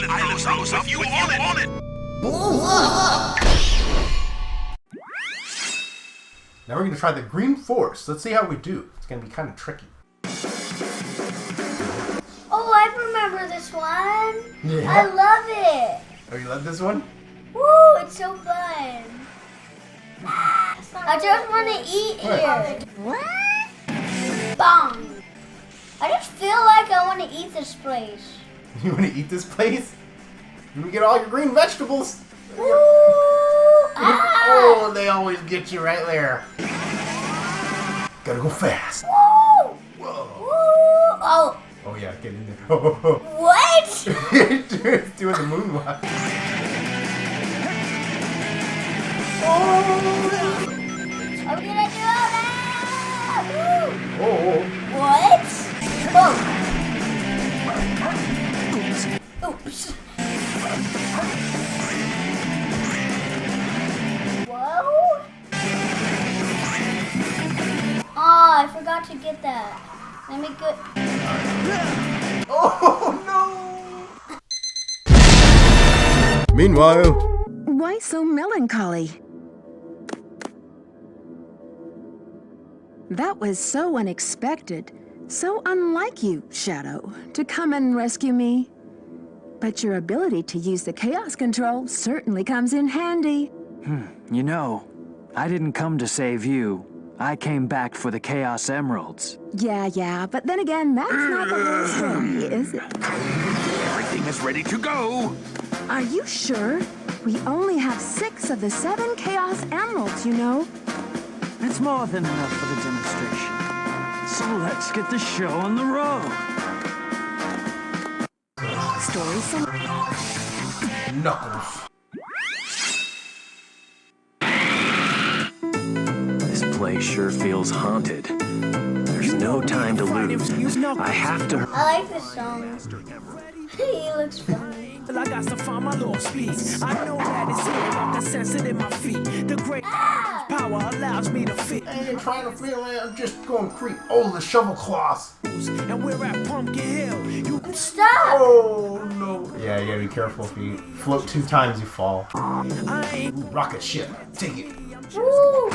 island goes up, you on it. Now we're going to try the green force. Let's see how we do. It's going to be kind of tricky. Oh, I remember this one. Yeah. I love it. Oh, you love this one? Woo, it's so fun. I just want to eat here. What? Bong. I just feel like I want to eat this place. You want to eat this place? You get all your green vegetables. Woo! Ah! Oh, they always get you right there. Gotta go fast. Woo! Whoa. Woo! Oh. Oh yeah, get in there. What? It's doing the moonwalk. Oh. Are we gonna do it now? Oh. What? Oh. Oops. Whoa. Oh, I forgot to get that. Let me go. Oh no! Meanwhile. Why so melancholy? That was so unexpected, so unlike you, Shadow, to come and rescue me. But your ability to use the chaos control certainly comes in handy. You know, I didn't come to save you. I came back for the Chaos Emeralds. Yeah, but then again, that's not the whole story, is it? Everything is ready to go. Are you sure? We only have 6 of the 7 Chaos Emeralds, you know. It's more than enough for the demonstration. So let's get the show on the road. Story some... Knuckles. This place sure feels haunted. There's no time to lose. I have to... I like this song. He looks funny. Till I got to find my little speed. I know that it's here, I can sense it in my feet. The great power allows me to fit. I ain't trying to feel it, I'm just going creep. Oh, the shovel claws. And we're at Pumpkin Hill. You Stop! Oh no. Yeah, you gotta be careful. If you float 2 times, you fall. Rocket ship. Take it. Woo!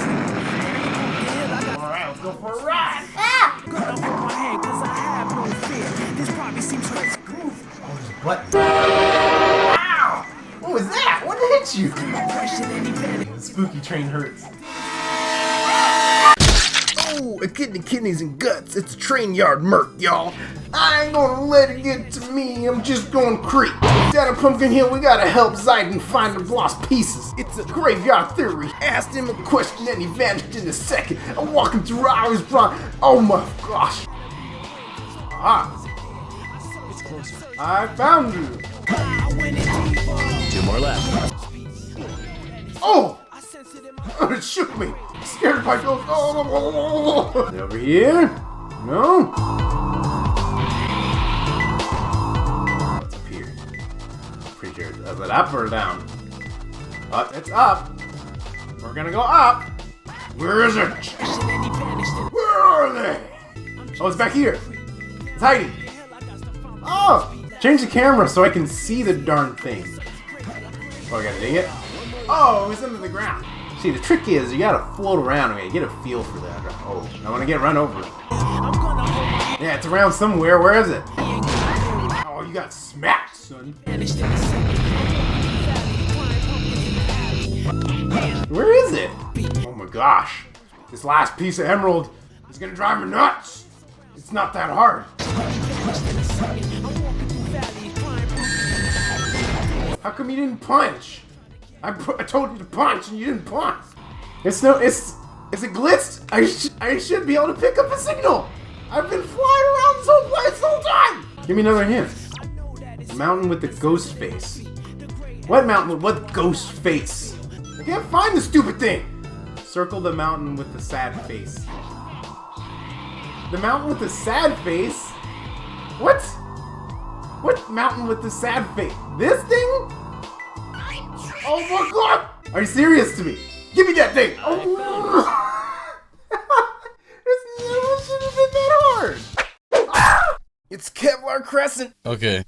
Alright, let's go for a ride. Ah! gonna hold my hand, cause I have no fear. This probably seems crazy. Oh, there's a butt. Ow! What was that? What hit you? The spooky train hurts. Oh, a kidneys and guts. It's a train yard murk, y'all. I ain't gonna let it get to me. I'm just gonna creep. Down at Pumpkin Hill, we gotta help Zyden find the lost pieces. It's a graveyard theory. Asked him a question and he vanished in a second. I'm walking through hours blind. Oh my gosh. Ah. I found you. 2 more left. Oh! It shook me. Scared my ghost. Oh. Over here? No? What's up here? Pretty sure. Is it up or down? Up. It's up. We're gonna go up. Where is it? Where are they? Oh, it's back here. It's hiding. Oh! Change the camera so I can see the darn thing. Oh, I gotta ding it. Oh, it's under the ground. See, the trick is you gotta float around and get a feel for that. Oh, I wanna get run over. Yeah, it's around somewhere. Where is it? Oh, you got smacked, son. Where is it? Oh my gosh. This last piece of emerald is gonna drive me nuts. It's not that hard. How come you didn't punch? I told you to punch and you didn't punch. It's a glitch. I should be able to pick up a signal. I've been flying around this whole place the whole time. Give me another hint. Mountain with the ghost face. What mountain with what ghost face? I can't find the stupid thing. Circle the mountain with the sad face. The mountain with the sad face? What? What mountain with the sad face? This thing? Oh my god! Are you serious to me? Give me that thing! Oh. This never should have been that hard! Ah! It's Kevlar Crescent! Okay.